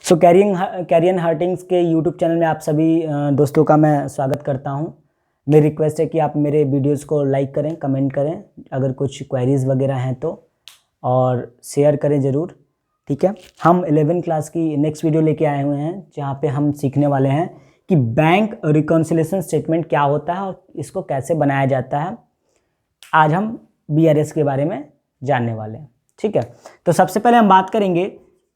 सो carrion हर्टिंग्स के YouTube channel में आप सभी दोस्तों का मैं स्वागत करता हूं। मेरी रिक्वेस्ट है कि आप मेरे वीडियोस को लाइक करें, कमेंट करें, अगर कुछ क्वेरीज़ वगैरह हैं तो, और शेयर करें ज़रूर। ठीक है, हम 11वीं क्लास की नेक्स्ट वीडियो लेके आए हुए हैं जहां पे हम सीखने वाले हैं कि बैंक रिकॉन्सिलिएशन स्टेटमेंट क्या होता है और इसको कैसे बनाया जाता है। आज हम BRS के बारे में जानने वाले हैं। ठीक है, तो सबसे पहले हम बात करेंगे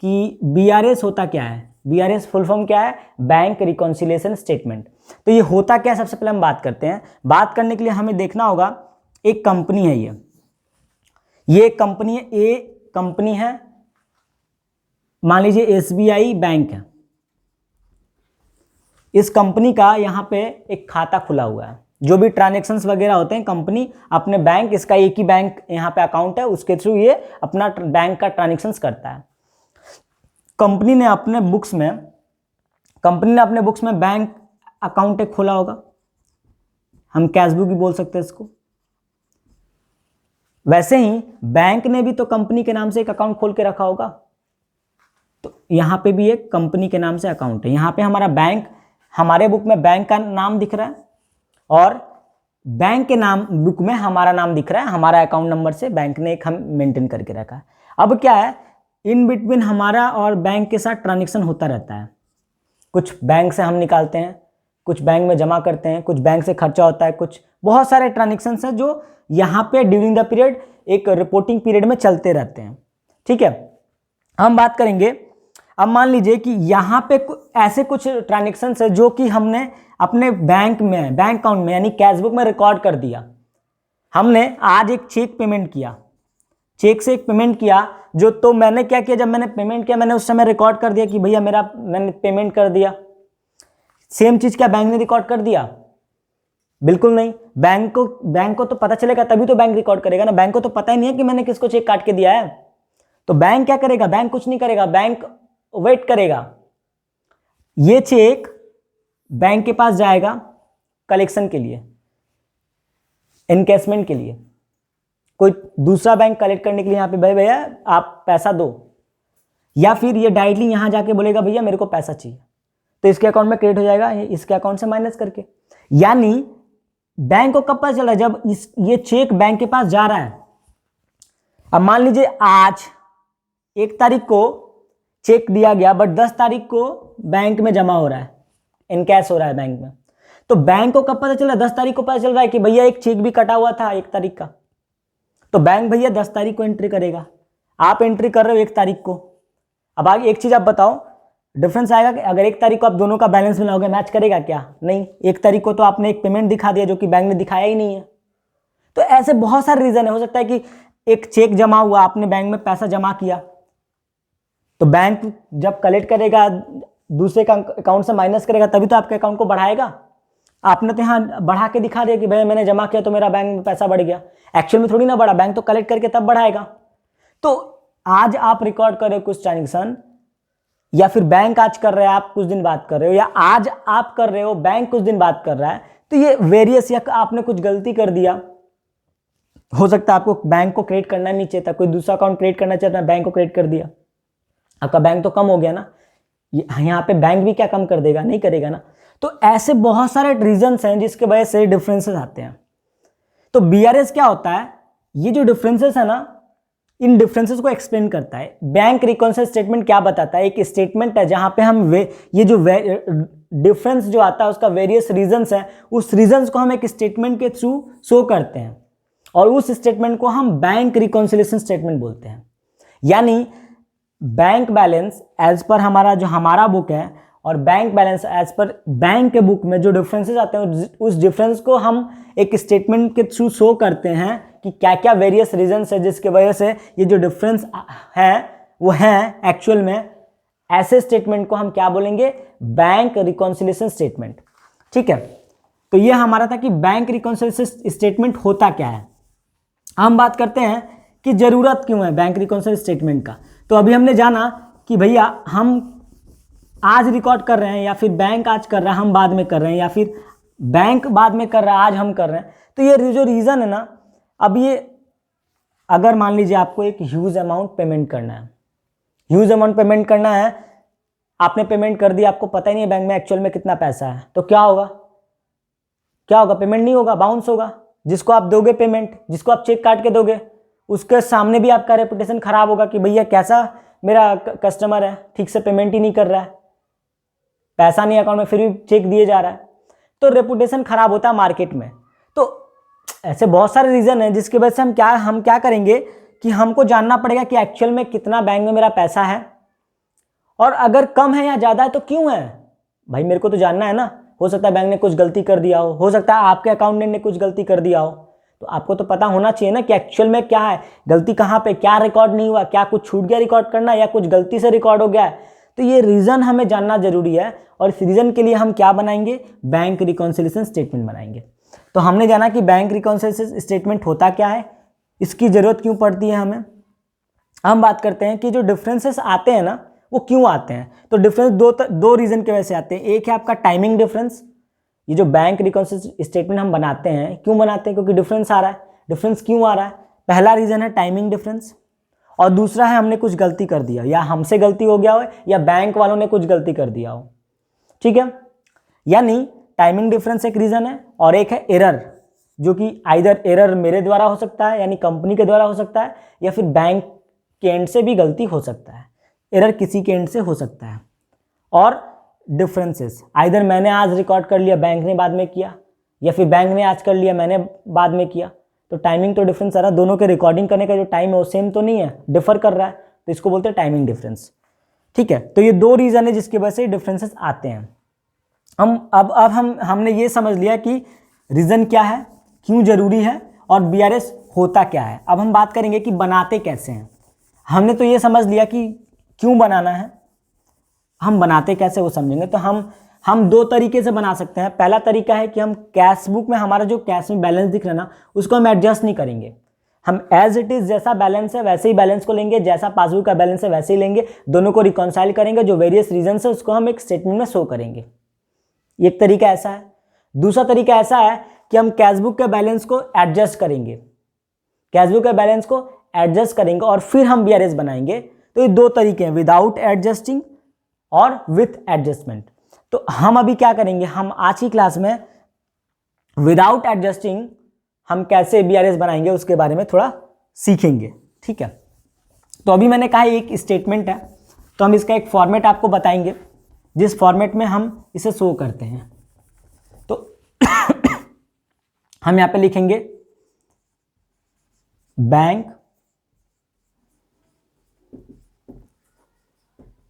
कि BRS होता क्या है। BRS फुल फॉर्म क्या है? Bank reconciliation statement. तो ये होता क्या है, सबसे पहले हम बात करते हैं। बात करने के लिए हमें देखना होगा, एक कंपनी है, ये एक कंपनी है, ए कंपनी है, मान लीजिए SBI बैंक है। इस कंपनी का यहाँ पे एक खाता खुला हुआ है। जो भी ट्रांजेक्शन्स वगैरह होते हैं, कंपनी अपने बैंक, इसका एक ही बैंक यहाँ पे अकाउंट है, उसके थ्रू ये अपना बैंक का ट्रांजेक्शन्स करता है। कंपनी ने अपने बुक्स में बैंक अकाउंट एक खोला होगा, हम कैश बुक भी बोल सकते हैं इसको। वैसे ही बैंक ने भी तो कंपनी के नाम से एक अकाउंट खोल के रखा होगा, तो यहां पे भी एक कंपनी के नाम से अकाउंट है। यहां पे हमारा बैंक, हमारे बुक में बैंक का नाम दिख रहा है और बैंक के नाम बुक में हमारा नाम दिख रहा है, हमारा अकाउंट नंबर से बैंक ने एक हम मेंटेन करके रखा है। अब क्या है, इन बिटवीन हमारा और बैंक के साथ ट्रांजेक्शन होता रहता है। कुछ बैंक से हम निकालते हैं, कुछ बैंक में जमा करते हैं, कुछ बैंक से खर्चा होता है, कुछ बहुत सारे ट्रांजेक्शन हैं जो यहाँ पे ड्यूरिंग द पीरियड, एक रिपोर्टिंग पीरियड में चलते रहते हैं। ठीक है, हम बात करेंगे। अब मान लीजिए कि यहाँ पे ऐसे कुछ ट्रांजेक्शन है जो कि हमने अपने बैंक में, बैंक अकाउंट में यानी कैश बुक में रिकॉर्ड कर दिया। हमने आज एक चेक पेमेंट किया, चेक से एक पेमेंट किया, जो तो मैंने क्या किया, जब मैंने पेमेंट किया मैंने उस समय रिकॉर्ड कर दिया कि भैया मैंने पेमेंट कर दिया। सेम चीज क्या बैंक ने रिकॉर्ड कर दिया? बिल्कुल नहीं। बैंक को तो पता चलेगा तभी तो बैंक रिकॉर्ड करेगा ना। बैंक को तो पता ही नहीं है कि मैंने किसको चेक काट के दिया है, तो बैंक क्या करेगा? बैंक कुछ नहीं करेगा, बैंक वेट करेगा। ये चेक बैंक के पास जाएगा कलेक्शन के लिए, इनकेसमेंट के लिए। कोई दूसरा बैंक कलेक्ट करने के लिए यहाँ पे, भाई भैया आप पैसा दो, या फिर ये डायरेक्टली यहाँ जाके बोलेगा भैया मेरे को पैसा चाहिए, तो इसके अकाउंट में क्रेडिट हो जाएगा, इसके अकाउंट से माइनस करके। यानी बैंक को कब पता चला? जब ये चेक बैंक के पास जा रहा है। अब मान लीजिए आज 1 तारीख को चेक दिया गया, बट 10 तारीख को बैंक में जमा हो रहा है, इनकैश हो रहा है बैंक में, तो बैंक को कब पता चला? 10 तारीख को पता चल रहा है कि भैया एक चेक भी कटा हुआ था 1 तारीख का, तो बैंक भैया 10 तारीख को एंट्री करेगा। आप एंट्री कर रहे हो 1 तारीख को। अब आगे एक चीज आप बताओ, डिफरेंस आएगा कि अगर 1 तारीख को आप दोनों का बैलेंस मिलाओगे, मैच करेगा क्या? नहीं। 1 तारीख को तो आपने एक पेमेंट दिखा दिया जो कि बैंक ने दिखाया ही नहीं है। तो ऐसे बहुत सारे रीजन है। हो सकता है कि एक चेक जमा हुआ, आपने बैंक में पैसा जमा किया, तो बैंक जब कलेक्ट करेगा दूसरे का अकाउंट से माइनस करेगा तभी तो आपके अकाउंट को बढ़ाएगा। आपने तो यहाँ बढ़ा के दिखा दिया कि भाई मैंने जमा किया तो मेरा बैंक में पैसा बढ़ गया, एक्चुअल में थोड़ी ना बढ़ा, बैंक तो कलेक्ट करके तब बढ़ाएगा। तो आज आप रिकॉर्ड कर रहे हो कुछ ट्रांजेक्शन, या फिर बैंक आज कर रहा है, आप कुछ दिन बाद कर रहे हो, या आज आप कर रहे हो, बैंक कुछ दिन बाद कर रहा है, तो ये वेरियस, या आपने कुछ गलती कर दिया। हो सकता है आपको बैंक को क्रेडिट करना नहीं चाहिए था, कोई दूसरा अकाउंट क्रेडिट करना चाहिए था, बैंक को क्रेडिट कर दिया, आपका बैंक तो कम हो गया ना। यहाँ पे बैंक भी क्या कम कर देगा? नहीं करेगा ना। तो ऐसे बहुत सारे रीजंस हैं जिसके वजह से डिफरेंसेस आते हैं। तो BRS क्या होता है? ये जो डिफरेंसेस है ना, इन डिफरेंसेस को एक्सप्लेन करता है। बैंक रिकॉन्सिलिएशन स्टेटमेंट क्या बताता है? एक स्टेटमेंट है जहां पे हम ये जो डिफरेंस जो आता है उसका वेरियस रीजंस है, उस रीजंस को हम एक स्टेटमेंट के थ्रू शो करते हैं, और उस स्टेटमेंट को हम बैंक रिकॉन्सिलिएशन स्टेटमेंट बोलते हैं। यानी बैंक बैलेंस एज पर हमारा बुक है, और बैंक बैलेंस एज पर बैंक के बुक में जो डिफरेंसेस आते हैं, उस डिफरेंस को हम एक स्टेटमेंट के थ्रू शो करते हैं कि क्या क्या वेरियस रीजंस है जिसके वजह से ये जो डिफरेंस है वो है एक्चुअल में। ऐसे स्टेटमेंट को हम क्या बोलेंगे? Bank reconciliation statement. ठीक है, तो ये हमारा था कि बैंक रिकॉन्सिलिएशन स्टेटमेंट होता क्या है। हम बात करते हैं कि जरूरत क्यों है बैंक रिकॉन्सिलिएशन स्टेटमेंट का। तो अभी हमने जाना कि भैया हम आज रिकॉर्ड कर रहे हैं, या फिर बैंक आज कर रहा है हम बाद में कर रहे हैं, या फिर बैंक बाद में कर रहा है आज हम कर रहे हैं। तो ये जो रीज़न है ना, अब ये अगर मान लीजिए आपको एक ह्यूज अमाउंट पेमेंट करना है, आपने पेमेंट कर दिया, आपको पता ही नहीं है बैंक में एक्चुअल में कितना पैसा है, तो क्या होगा, क्या होगा, पेमेंट नहीं होगा, बाउंस होगा। जिसको आप दोगे पेमेंट, जिसको आप चेक काट के दोगे, उसके सामने भी आपका रेपुटेशन खराब होगा कि भैया कैसा मेरा कस्टमर है, ठीक से पेमेंट ही नहीं कर रहा है, पैसा नहीं अकाउंट में, फिर भी चेक दिए जा रहा है, तो रेपुटेशन खराब होता है मार्केट में। तो ऐसे बहुत सारे रीज़न हैं जिसकी वजह से हम क्या करेंगे कि हमको जानना पड़ेगा कि एक्चुअल में कितना बैंक में मेरा पैसा है, और अगर कम है या ज़्यादा है तो क्यों है, भाई मेरे को तो जानना है ना। हो सकता है बैंक ने कुछ गलती कर दिया हो सकता है आपके अकाउंटेंट ने कुछ गलती कर दिया हो, तो आपको तो पता होना चाहिए ना कि एक्चुअल में क्या है, गलती कहाँ पे, क्या रिकॉर्ड नहीं हुआ, क्या कुछ छूट गया रिकॉर्ड करना, या कुछ गलती से रिकॉर्ड हो गया है। तो ये रीज़न हमें जानना जरूरी है, और इस रीज़न के लिए हम क्या बनाएंगे, बैंक रिकॉन्सिलिएशन स्टेटमेंट बनाएंगे। तो हमने जाना कि बैंक रिकॉन्सिलिएशन स्टेटमेंट होता क्या है, इसकी ज़रूरत क्यों पड़ती है हमें। हम बात करते हैं कि जो डिफरेंसेस आते हैं ना वो क्यों आते हैं। तो डिफरेंस दो रीज़न की वजह से आते हैं। एक है आपका टाइमिंग डिफरेंस, ये जो बैंक रिकॉन्सिलिएशन स्टेटमेंट हम बनाते हैं क्यों बनाते हैं, क्योंकि डिफरेंस आ रहा है। डिफरेंस क्यों आ रहा है, पहला रीज़न है टाइमिंग डिफरेंस, और दूसरा है हमने कुछ गलती कर दिया, या हमसे गलती हो गया हो या बैंक वालों ने कुछ गलती कर दिया हो, ठीक है। यानी टाइमिंग डिफरेंस एक रीज़न है, और एक है एरर, जो कि आइदर एरर मेरे द्वारा हो सकता है यानी कंपनी के द्वारा हो सकता है, या फिर बैंक के एंड से भी गलती हो सकता है, एरर किसी के एंड से हो सकता है। और डिफरेंसेस आइदर मैंने आज रिकॉर्ड कर लिया, बैंक ने बाद में किया, या फिर बैंक ने आज कर लिया, मैंने बाद में किया। तो टाइमिंग तो डिफरेंस आ रहा है, दोनों के रिकॉर्डिंग करने का जो टाइम है वो सेम तो नहीं है, डिफर कर रहा है, तो इसको बोलते हैं टाइमिंग डिफरेंस, ठीक है। तो ये दो रीज़न है जिसकी वजह से डिफरेंसेस आते हैं। हमने ये समझ लिया कि रीज़न क्या है, क्यों जरूरी है, और बीआरएस होता क्या है। अब हम बात करेंगे कि बनाते कैसे हैं। हमने तो ये समझ लिया कि क्यों बनाना है, हम बनाते कैसे वो समझेंगे। तो हम दो तरीके से बना सकते हैं। पहला तरीका है कि हम कैश बुक में हमारा जो कैश में बैलेंस दिख रहा है ना उसको हम एडजस्ट नहीं करेंगे, हम एज इट इज़ जैसा बैलेंस है वैसे ही बैलेंस को लेंगे, जैसा पासबुक का बैलेंस है वैसे ही लेंगे, दोनों को रिकॉन्साइल करेंगे, जो वेरियस रीजन है उसको हम एक स्टेटमेंट में शो करेंगे। एक तरीका ऐसा है। दूसरा तरीका ऐसा है कि हम कैशबुक के बैलेंस को एडजस्ट करेंगे, कैशबुक के बैलेंस को एडजस्ट करेंगे और फिर हम बीआरएस बनाएंगे। तो ये दो तरीके हैं, विदाउट एडजस्टिंग और विथ एडजस्टमेंट। तो हम अभी क्या करेंगे, हम आज की क्लास में विदाउट एडजस्टिंग हम कैसे बीआरएस बनाएंगे उसके बारे में थोड़ा सीखेंगे, ठीक है। तो अभी मैंने कहा एक स्टेटमेंट है, तो हम इसका एक फॉर्मेट आपको बताएंगे जिस फॉर्मेट में हम इसे शो करते हैं। तो हम यहां पे लिखेंगे बैंक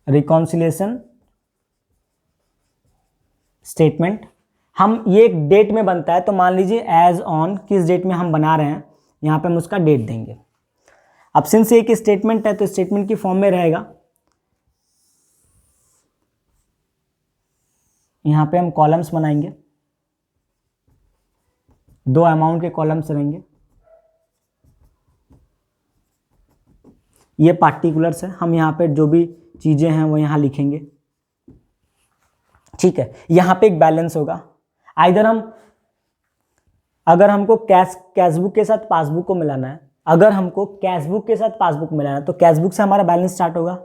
रिकॉन्सिलिएशन स्टेटमेंट। हम ये एक डेट में बनता है, तो मान लीजिए एज ऑन किस डेट में हम बना रहे हैं, यहां पे हम उसका डेट देंगे। अब सिंस एक स्टेटमेंट है तो स्टेटमेंट की फॉर्म में रहेगा, यहां पे हम कॉलम्स बनाएंगे, दो अमाउंट के कॉलम्स रहेंगे, ये पार्टिकुलर्स है, हम यहाँ पे जो भी चीज़ें हैं वो यहाँ लिखेंगे, ठीक है। यहाँ पे एक बैलेंस होगा, आइदर अगर हमको कैशबुक के साथ पासबुक को मिलाना है, अगर हमको कैशबुक के साथ पासबुक मिलाना है तो कैशबुक से हमारा बैलेंस स्टार्ट होगा,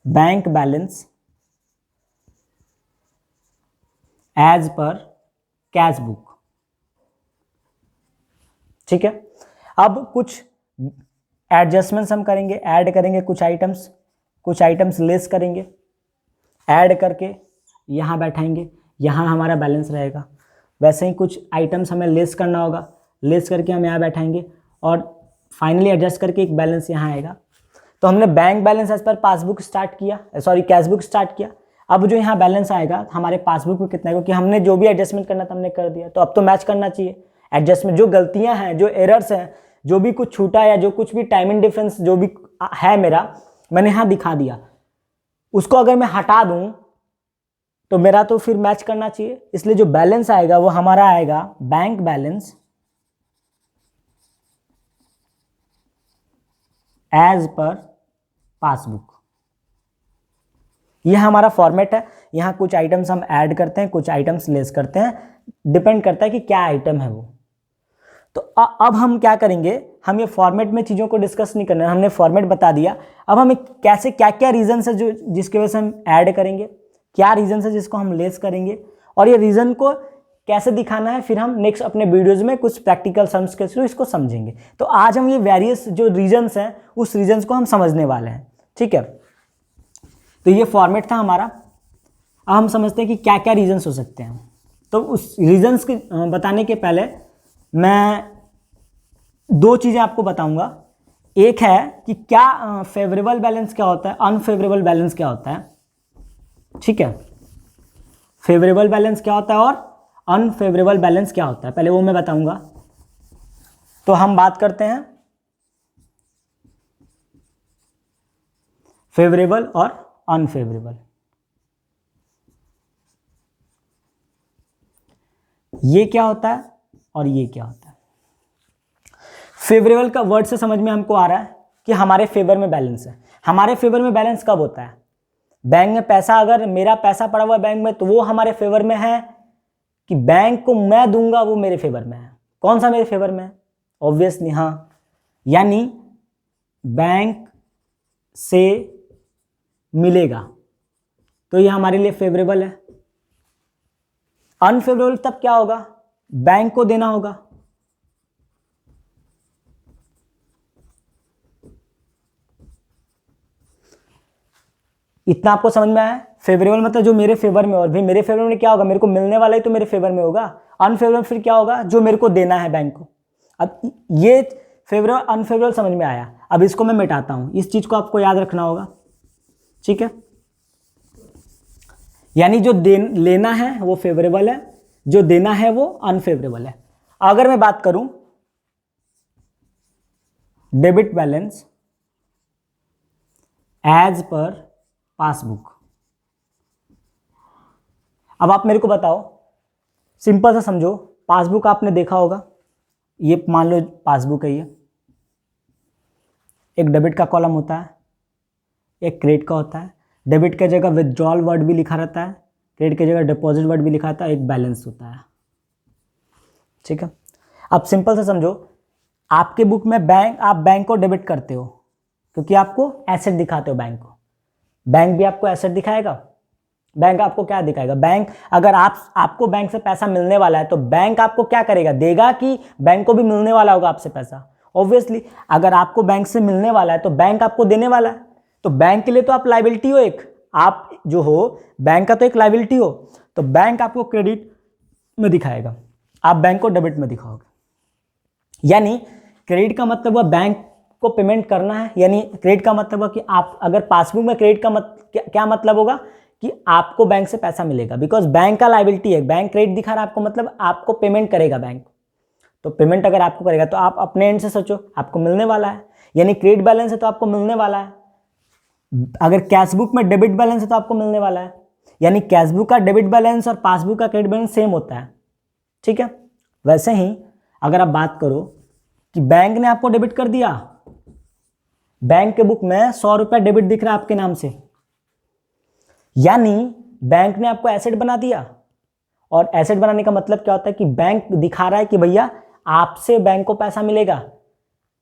बैंक बैलेंस एज पर कैशबुक, ठीक है। अब कुछ एडजस्टमेंट्स हम करेंगे, ऐड करेंगे कुछ आइटम्स लेस करेंगे, ऐड करके यहाँ बैठाएंगे, यहाँ हमारा बैलेंस रहेगा। वैसे ही कुछ आइटम्स हमें लेस करना होगा, लेस करके हम यहाँ बैठाएंगे और फाइनली एडजस्ट करके एक बैलेंस यहाँ आएगा। तो हमने बैंक बैलेंस एज पर पासबुक स्टार्ट किया, सॉरी कैशबुक स्टार्ट किया। अब जो यहाँ बैलेंस आएगा हमारे पासबुक में कितना है, क्योंकि हमने जो भी एडजस्टमेंट करना था हमने कर दिया, तो अब तो मैच करना चाहिए एडजस्टमेंट। जो गलतियाँ हैं, जो एरर्स हैं, जो भी कुछ छूटा या जो कुछ भी टाइमिंग डिफरेंस जो भी है मेरा, मैंने यहाँ दिखा दिया, उसको अगर मैं हटा दूं तो मेरा तो फिर मैच करना चाहिए। इसलिए जो बैलेंस आएगा वो हमारा आएगा बैंक बैलेंस एज पर पासबुक। यह हमारा फॉर्मेट है। यहाँ कुछ आइटम्स हम ऐड करते हैं, कुछ आइटम्स लेस करते हैं, डिपेंड करता है कि क्या आइटम है वो। तो अब हम क्या करेंगे, हम ये फॉर्मेट में चीज़ों को डिस्कस नहीं करना है, हमने फॉर्मेट बता दिया। अब हमें कैसे क्या क्या रीजन है जो जिसकी वजह से हम ऐड करेंगे, क्या रीजन है जिसको हम लेस करेंगे, और ये रीजन को कैसे दिखाना है, फिर हम नेक्स्ट अपने वीडियोज़ में कुछ प्रैक्टिकल सम्स के थ्रू इसको समझेंगे। तो आज हम ये वेरियस जो रीजन्स हैं उस रीजन्स को हम समझने वाले हैं, ठीक है। तो ये फॉर्मेट था हमारा। अब हम समझते हैं कि क्या क्या रीजन्स हो सकते हैं। तो उस रीजन्स के बताने के पहले मैं दो चीज़ें आपको बताऊंगा। एक है कि क्या फेवरेबल बैलेंस क्या होता है, अनफेवरेबल बैलेंस क्या होता है, ठीक है। फेवरेबल बैलेंस क्या होता है और अनफेवरेबल बैलेंस क्या होता है, पहले वो मैं बताऊंगा। तो हम बात करते हैं फेवरेबल और अनफेवरेबल। ये क्या होता है और ये क्या होता है। फेवरेबल का वर्ड से समझ में हमको आ रहा है कि हमारे फेवर में बैलेंस है। हमारे फेवर में बैलेंस कब होता है, बैंक में पैसा, अगर मेरा पैसा पड़ा हुआ है बैंक में तो वो हमारे फेवर में है, कि बैंक को मैं दूंगा वो मेरे फेवर में है। कौन सा मेरे फेवर में है, ऑब्वियसली हाँ, यानी बैंक से मिलेगा तो ये हमारे लिए फेवरेबल है। अनफेवरेबल तब क्या होगा, बैंक को देना होगा। इतना आपको समझ में आया। फेवरेबल मतलब जो मेरे फेवर में, और भी मेरे फेवर में क्या होगा, मेरे को मिलने वाला ही तो मेरे फेवर में होगा। अनफेवरेबल फिर क्या होगा, जो मेरे को देना है बैंक को। अब ये फेवरेबल अनफेवरेबल समझ में आया। अब इसको मैं मिटाता हूं, इस चीज को आपको याद रखना होगा, ठीक है। यानी जो लेना है वो फेवरेबल है, जो देना है वो अनफेवरेबल है। अगर मैं बात करूं डेबिट बैलेंस एज पर पासबुक, अब आप मेरे को बताओ, सिंपल सा समझो। पासबुक आपने देखा होगा, ये मान लो पासबुक है, ये एक डेबिट का कॉलम होता है, एक क्रेडिट का होता है। डेबिट की जगह विथड्रॉल वर्ड भी लिखा रहता है, क्रेडिट की जगह डिपॉजिट वर्ड भी लिखा रहता है, एक बैलेंस होता है, ठीक है। अब सिंपल से समझो, आपके बुक में आप बैंक को डेबिट करते हो क्योंकि आपको एसेट दिखाते हो बैंक को। बैंक भी आपको एसेट दिखाएगा। बैंक आपको क्या दिखाएगा, बैंक अगर आपको बैंक से पैसा मिलने वाला है तो बैंक आपको क्या करेगा, देगा, कि बैंक को भी मिलने वाला होगा आपसे पैसा। ऑब्वियसली अगर आपको बैंक से मिलने वाला है तो बैंक आपको देने वाला है, तो बैंक के लिए तो आप लायबिलिटी हो, एक आप जो हो बैंक का तो एक लायबिलिटी हो, तो बैंक आपको क्रेडिट में दिखाएगा, आप बैंक को डेबिट में दिखाओगे। यानी क्रेडिट का मतलब हुआ बैंक को पेमेंट करना है, यानी क्रेडिट का मतलब हुआ कि आप अगर पासबुक में क्रेडिट का क्या मतलब होगा कि आपको बैंक से पैसा मिलेगा, बिकॉज बैंक का लायबिलिटी है, बैंक क्रेडिट दिखा रहा है आपको, मतलब आपको पेमेंट करेगा बैंक। तो पेमेंट अगर आपको करेगा तो आप अपने एंड से सोचो आपको मिलने वाला है, यानी क्रेडिट बैलेंस है तो आपको मिलने वाला है। अगर कैशबुक में डेबिट बैलेंस है तो आपको मिलने वाला है, यानी कैशबुक का डेबिट बैलेंस और पासबुक का क्रेडिट बैलेंस सेम होता है, ठीक है। वैसे ही अगर आप बात करो कि बैंक ने आपको डेबिट कर दिया, बैंक के बुक में 100 रुपया डेबिट दिख रहा है आपके नाम से, यानी बैंक ने आपको एसेट बना दिया। और एसेट बनाने का मतलब क्या होता है कि बैंक दिखा रहा है कि भैया आपसे बैंक को पैसा मिलेगा,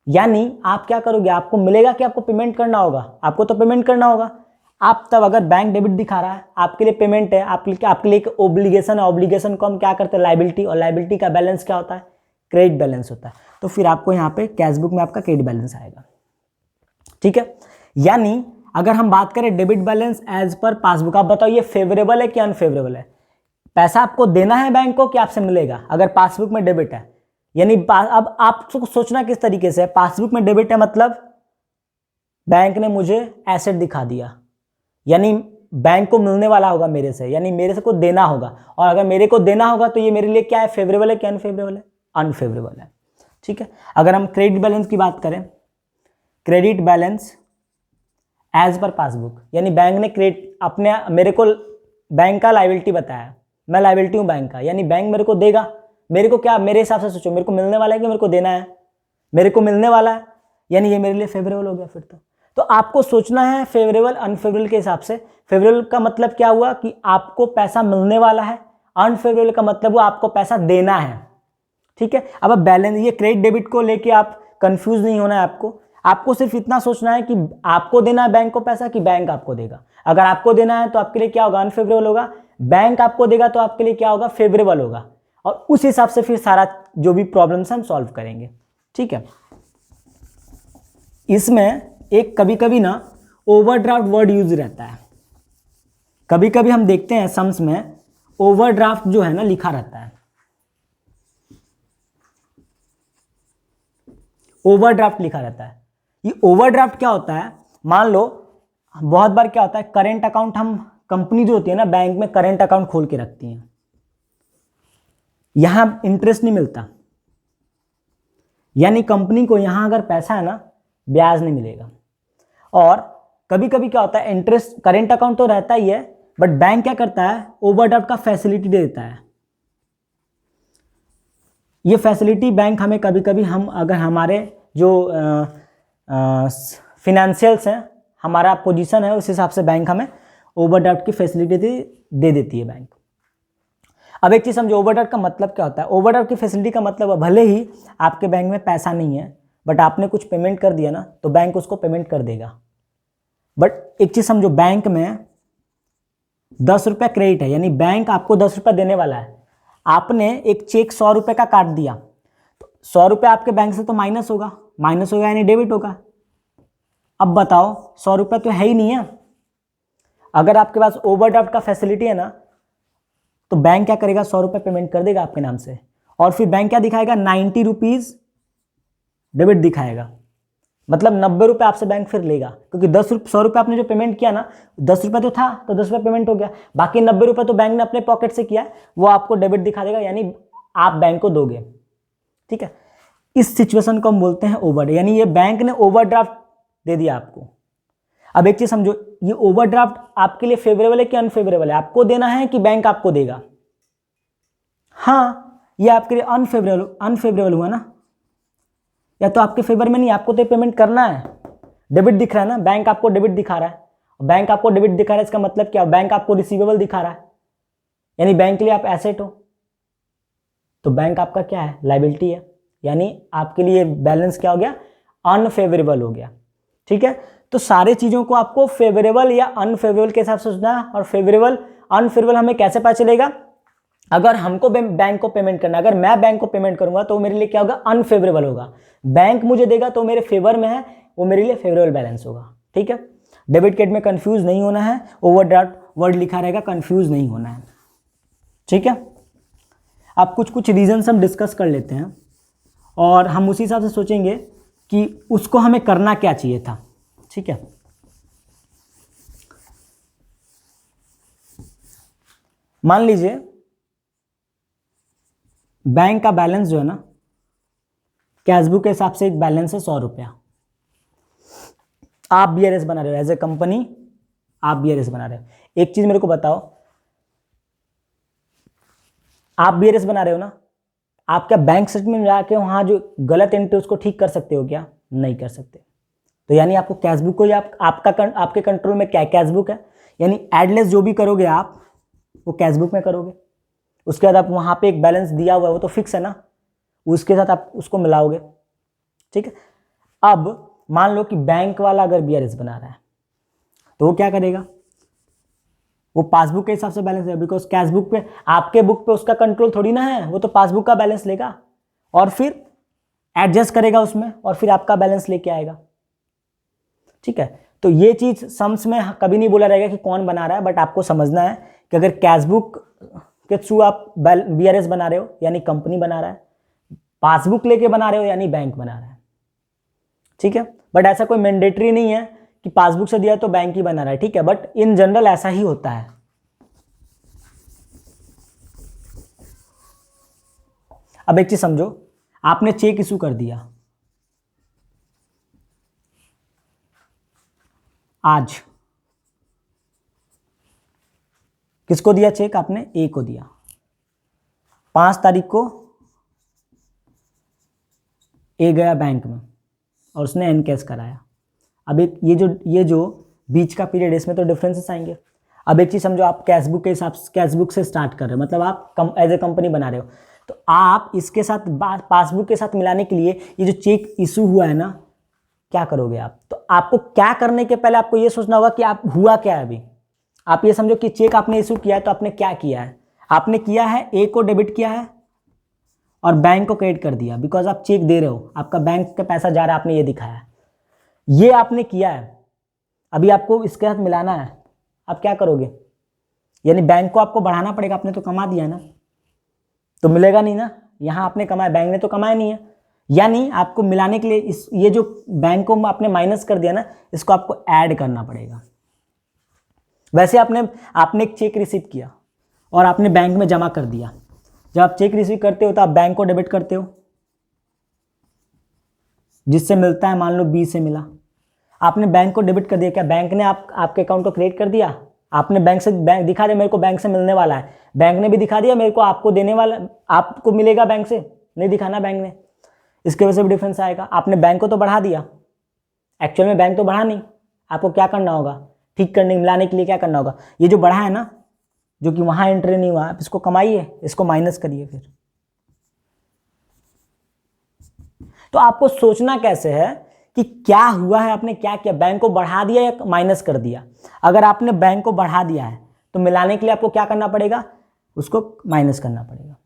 यानी आप क्या करोगे, आपको मिलेगा कि आपको पेमेंट करना होगा, आपको तो पेमेंट करना होगा। आप तब अगर बैंक डेबिट दिखा रहा है आपके लिए पेमेंट है, आपके लिए एक ओब्लिगेशन है, ओब्लिगेशन को हम क्या करते हैं, लायबिलिटी, और लायबिलिटी का बैलेंस क्या होता है, क्रेडिट बैलेंस होता है। तो फिर आपको यहाँ पे कैशबुक में आपका क्रेडिट बैलेंस आएगा, ठीक है। यानी अगर हम बात करें डेबिट बैलेंस एज पर पासबुक, आप बताओ ये फेवरेबल है कि अनफेवरेबल है। पैसा आपको देना है बैंक को कि आपसे मिलेगा, अगर पासबुक में डेबिट है। यानी अब आपको सोचना किस तरीके से है, पासबुक में डेबिट है मतलब बैंक ने मुझे एसेट दिखा दिया, यानी बैंक को मिलने वाला होगा मेरे से, यानी मेरे से को देना होगा, और अगर मेरे को देना होगा तो ये मेरे लिए क्या है, फेवरेबल है कि अनफेवरेबल है, अनफेवरेबल है, ठीक है। अगर हम क्रेडिट बैलेंस की बात करें, क्रेडिट बैलेंस एज पर पासबुक, यानी बैंक ने क्रेडिट अपने मेरे को बैंक का लायबिलिटी बताया, मैं लायबिलिटी हूँ बैंक का, यानी बैंक मेरे को देगा, मेरे को क्या, मेरे हिसाब से सोचो मेरे को मिलने वाला है कि मेरे को देना है, मेरे को मिलने वाला है, यानी ये मेरे लिए फेवरेबल हो गया। फिर तो आपको सोचना है फेवरेबल अनफेवरेबल के हिसाब से। फेवरेबल का मतलब क्या हुआ कि आपको पैसा मिलने वाला है, अनफेवरेबल का मतलब हुआ आपको पैसा देना है। ठीक है। अब बैलेंस, ये क्रेडिट डेबिट को लेके आप कंफ्यूज नहीं होना है आपको सिर्फ इतना सोचना है कि आपको देना है बैंक को पैसा कि बैंक आपको देगा। अगर आपको देना है तो आपके लिए क्या होगा, अनफेवरेबल होगा। बैंक आपको देगा तो आपके लिए क्या होगा, फेवरेबल होगा। और उस हिसाब से फिर सारा जो भी प्रॉब्लम्स हम सॉल्व करेंगे, ठीक है। इसमें एक कभी कभी ना ओवरड्राफ्ट वर्ड यूज रहता है। कभी कभी हम देखते हैं सम्स में ओवरड्राफ्ट जो है ना लिखा रहता है। ओवरड्राफ्ट लिखा रहता है। ये ओवरड्राफ्ट क्या होता है, मान लो बहुत बार क्या होता है, करेंट अकाउंट, हम कंपनी जो होती है ना बैंक में करेंट अकाउंट खोल के रखती हैं, यहां इंटरेस्ट नहीं मिलता, यानी कंपनी को यहां अगर पैसा है ना ब्याज नहीं मिलेगा। और कभी कभी क्या होता है, इंटरेस्ट, करेंट अकाउंट तो रहता ही है, बट बैंक क्या करता है, ओवरड्राफ्ट का फैसिलिटी दे देता है। ये फैसिलिटी बैंक हमें कभी कभी, हम अगर हमारे जो फिनेंशियल्स हैं, हमारा पोजीशन है, उस हिसाब से बैंक हमें ओवरड्राफ्ट की फैसिलिटी दे देती है बैंक। अब एक चीज़ समझो, ओवरड्राफ्ट का मतलब क्या होता है। ओवरड्राफ्ट की फैसिलिटी का मतलब भले ही आपके बैंक में पैसा नहीं है, बट आपने कुछ पेमेंट कर दिया ना तो बैंक उसको पेमेंट कर देगा। बट एक चीज़ समझो, बैंक में 10 रुपये क्रेडिट है, यानी बैंक आपको 10 रुपये देने वाला है। आपने एक चेक 100 रुपये का काट दिया, तो 100 रुपये आपके बैंक से तो माइनस होगा यानी डेबिट होगा। अब बताओ, 100 रुपये तो है ही नहीं है। अगर आपके पास ओवरड्राफ्ट का फैसिलिटी है ना, तो बैंक क्या करेगा, 100 रुपये पेमेंट कर देगा आपके नाम से, और फिर बैंक क्या दिखाएगा, 90 रुपीज़ डेबिट दिखाएगा। मतलब 90 रुपये आपसे बैंक फिर लेगा, क्योंकि 100 रुपये आपने जो पेमेंट किया ना, 10 रुपये तो था, तो 10 रुपये पेमेंट हो गया, बाकी 90 रुपये तो बैंक ने अपने पॉकेट से किया, वो आपको डेबिट दिखा देगा, यानी आप बैंक को दोगे, ठीक है। इस सिचुएशन को हम बोलते हैं ओवर, यानी ये बैंक ने ओवरड्राफ्ट दे दिया आपको। अब एक चीज समझो, ये ओवरड्राफ्ट आपके लिए फेवरेबल है कि अनफेवरेबल है, आपको देना है कि बैंक आपको देगा। हाँ, ये आपके लिए अनफेवरेबल हुआ ना, या तो आपके फेवर में नहीं, आपको तो पेमेंट करना है। डेबिट दिख रहा है ना, बैंक आपको डेबिट दिखा रहा है, बैंक आपको डेबिट दिखा रहा है, इसका मतलब क्या, बैंक आपको रिसीवेबल दिखा रहा है, यानी बैंक के लिए आप एसेट हो, तो बैंक आपका क्या है, लायबिलिटी है, यानी आपके लिए बैलेंस क्या हो गया, अनफेवरेबल हो गया, ठीक है। तो सारे चीज़ों को आपको फेवरेबल या अनफेवरेबल के हिसाब से सोचना है। और फेवरेबल अनफेवरेबल हमें कैसे पता चलेगा, अगर हमको बैंक को पेमेंट करना, अगर मैं बैंक को पेमेंट करूंगा तो मेरे लिए क्या होगा, अनफेवरेबल होगा। बैंक मुझे देगा तो मेरे फेवर में है, वो मेरे लिए फेवरेबल बैलेंस होगा, ठीक है। डेबिट क्रेडिट में कंफ्यूज नहीं होना है, ओवरड्राफ्ट वर्ड लिखा रहेगा, कंफ्यूज नहीं होना है, ठीक है। अब कुछ रीजंस हम डिस्कस कर लेते हैं, और हम उसी हिसाब से सोचेंगे कि उसको हमें करना क्या चाहिए था, ठीक है। मान लीजिए बैंक का बैलेंस जो है ना, कैशबुक के हिसाब से एक बैलेंस है 100 रुपया। आप बीआरएस बना रहे हो, एज ए कंपनी आप बीआरएस बना रहे हो। एक चीज मेरे को बताओ, आप बीआरएस बना रहे हो ना, आप क्या बैंक स्टेटमेंट में जाके वहां जो गलत एंट्री उसको ठीक कर सकते हो क्या, नहीं कर सकते। तो यानी आपको कैशबुक को, या आपके कंट्रोल में क्या कैशबुक है, यानी एडलेस जो भी करोगे आप वो कैशबुक में करोगे। उसके बाद आप वहां पे एक बैलेंस दिया हुआ है, वो तो फिक्स है ना, उसके साथ आप उसको मिलाओगे, ठीक है। अब मान लो कि बैंक वाला अगर बीआरएस बना रहा है तो वो क्या करेगा, वो पासबुक के हिसाब से बैलेंस है, बिकॉज कैशबुक पे, आपके बुक पे उसका कंट्रोल थोड़ी ना है, वो तो पासबुक का बैलेंस लेगा और फिर एडजस्ट करेगा उसमें, और फिर आपका बैलेंस लेके आएगा, ठीक है। तो ये चीज सम्स में कभी नहीं बोला रहेगा कि कौन बना रहा है, बट आपको समझना है कि अगर कैशबुक के थ्रू आप बीआरएस बना रहे हो यानी कंपनी बना रहा है, पासबुक लेके बना रहे हो यानी बैंक बना रहा है, ठीक है। बट ऐसा कोई मैंडेटरी नहीं है कि पासबुक से दिया तो बैंक ही बना रहा है, ठीक है, बट इन जनरल ऐसा ही होता है। अब एक चीज समझो, आपने चेक इशू कर दिया आज, किसको दिया चेक, आपने ए को दिया। 5 तारीख को ए गया बैंक में और उसने एन कैश कराया। अब एक ये जो बीच का पीरियड है, इसमें तो डिफरेंसेस आएंगे। अब एक चीज समझो, आप कैशबुक के हिसाब से, कैशबुक से स्टार्ट कर रहे हो, मतलब आप एज ए कंपनी बना रहे हो, तो आप इसके साथ पासबुक के साथ मिलाने के लिए ये जो चेक इशू हुआ है ना, क्या करोगे आप? तो आपको क्या करने के पहले आपको ये सोचना होगा कि आप हुआ क्या है अभी। आप ये समझो कि चेक आपने इशू किया है, तो आपने क्या किया है? आपने किया है ए को डेबिट किया है और बैंक को क्रेडिट कर दिया, बिकॉज आप चेक दे रहे हो, आपका बैंक का पैसा जा रहा है, आपने ये दिखाया, ये आपने किया है। अभी आपको इसके साथ मिलाना है, आप क्या करोगे? यानी बैंक को आपको बढ़ाना पड़ेगा, आपने तो कमा दिया है ना, तो मिलेगा नहीं ना। यहाँ आपने कमाया, बैंक ने तो कमाया नहीं है। यानी आपको मिलाने के लिए ये जो बैंक को आपने माइनस कर दिया ना, इसको आपको ऐड करना पड़ेगा। वैसे आपने एक चेक रिसीव किया और आपने बैंक में जमा कर दिया। जब आप चेक रिसीव करते हो तो आप बैंक को डेबिट करते हो, जिससे मिलता है, मान लो बी से मिला, आपने बैंक को डेबिट कर दिया। क्या बैंक ने आपके अकाउंट को क्रेडिट कर दिया? आपने बैंक दिखा दिया मेरे को बैंक से मिलने वाला है, बैंक ने भी दिखा दिया मेरे को आपको देने वाला, आपको मिलेगा बैंक से, नहीं दिखाना बैंक ने, इसके वजह से भी डिफरेंस आएगा। आपने बैंक को तो बढ़ा दिया, एक्चुअल में बैंक तो बढ़ा नहीं। आपको क्या करना होगा? ठीक करने मिलाने के लिए क्या करना होगा? ये जो बढ़ा है ना, जो कि वहां एंट्री नहीं हुआ, आप इसको कमाइए, इसको माइनस करिए। फिर तो आपको सोचना कैसे है कि क्या हुआ है, आपने क्या किया, बैंक को बढ़ा दिया या माइनस कर दिया। अगर आपने बैंक को बढ़ा दिया है तो मिलाने के लिए आपको क्या करना पड़ेगा? उसको माइनस करना पड़ेगा।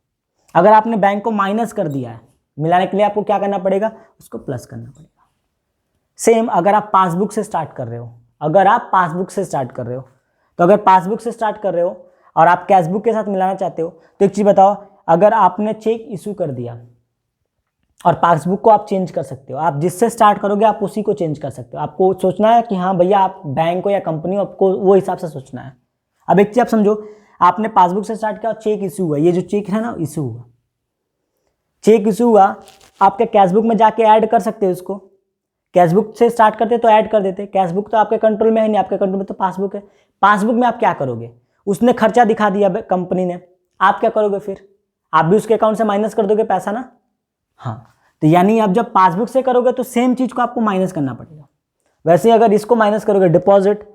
अगर आपने बैंक को माइनस कर दिया है, मिलाने के लिए आपको क्या करना पड़ेगा? उसको प्लस करना पड़ेगा। सेम अगर आप पासबुक से स्टार्ट कर रहे हो, तो अगर पासबुक से स्टार्ट कर रहे हो और आप कैशबुक के साथ मिलाना चाहते हो, तो एक चीज बताओ, अगर आपने चेक इशू कर दिया और पासबुक को आप चेंज कर सकते हो, आप जिससे स्टार्ट करोगे आप उसी को चेंज कर सकते हो। आपको सोचना है कि हाँ भैया, आप बैंक को या कंपनी को, आपको वो हिसाब से सोचना है। अब एक चीज आप समझो, आपने पासबुक से स्टार्ट किया और चेक इशू हुआ, ये जो चेक है ना, इशू हुआ, चेक इशू हुआ, आपके कैशबुक में जाके ऐड कर सकते हो इसको। कैशबुक से स्टार्ट करते तो ऐड कर देते, कैशबुक तो आपके कंट्रोल में है नहीं, आपके कंट्रोल में तो पासबुक है। पासबुक में आप क्या करोगे? उसने खर्चा दिखा दिया कंपनी ने, आप क्या करोगे? फिर आप भी उसके अकाउंट से माइनस कर दोगे पैसा ना। हाँ, तो यानी आप जब पासबुक से करोगे तो सेम चीज को आपको माइनस करना पड़ेगा। वैसे अगर इसको माइनस करोगे, डिपॉजिट,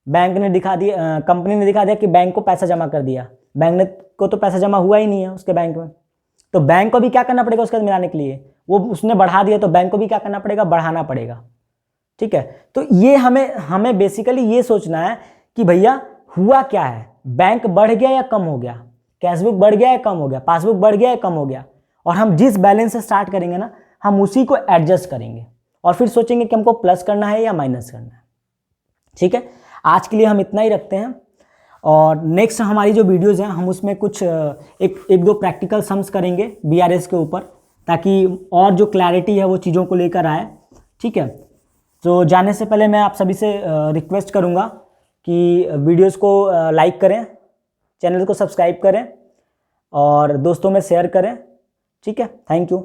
बैंक ने दिखा दिया, कंपनी ने दिखा दिया कि बैंक को पैसा जमा कर दिया, बैंक ने को तो पैसा जमा हुआ ही नहीं है उसके बैंक में, तो बैंक को भी क्या करना पड़ेगा उसके साथ मिलाने के लिए? वो उसने बढ़ा दिया तो बैंक को भी क्या करना पड़ेगा? बढ़ाना पड़ेगा। ठीक है, तो ये हमें बेसिकली ये सोचना है कि भैया हुआ क्या है, बैंक बढ़ गया या कम हो गया, कैशबुक बढ़ गया या कम हो गया, पासबुक बढ़ गया या कम हो गया। और हम जिस बैलेंस से स्टार्ट करेंगे ना, हम उसी को एडजस्ट करेंगे और फिर सोचेंगे कि हमको प्लस करना है या माइनस करना है। ठीक है, आज के लिए हम इतना ही रखते हैं, और नेक्स्ट हमारी जो वीडियोस हैं हम उसमें कुछ एक दो प्रैक्टिकल सम्स करेंगे बीआरएस के ऊपर, ताकि और जो क्लैरिटी है वो चीज़ों को लेकर आए। ठीक है, तो जाने से पहले मैं आप सभी से रिक्वेस्ट करूँगा कि वीडियोस को लाइक करें, चैनल को सब्सक्राइब करें और दोस्तों में शेयर करें। ठीक है, थैंक यू।